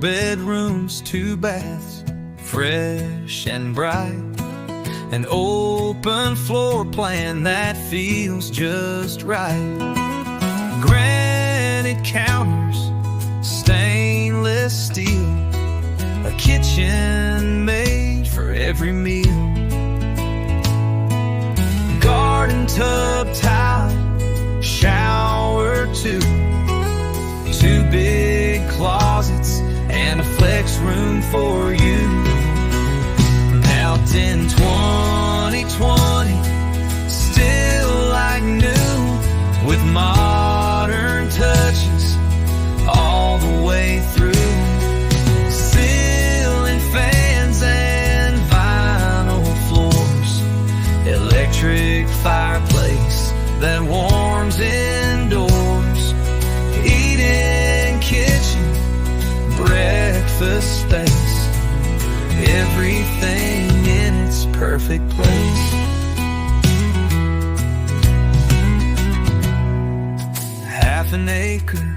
bedrooms, 2 baths, fresh and bright. An open floor plan that feels just right. Granite counters, stainless steel, a kitchen made for every meal. Garden tub tile, shower too, 2 big closets and a flex room for you. Out in 2020, still like new, with modern touches all the way through. Ceiling fans and vinyl floors, electric fireplace that warms indoors, eating kitchen, breakfast space, everything in its perfect place. Half an acre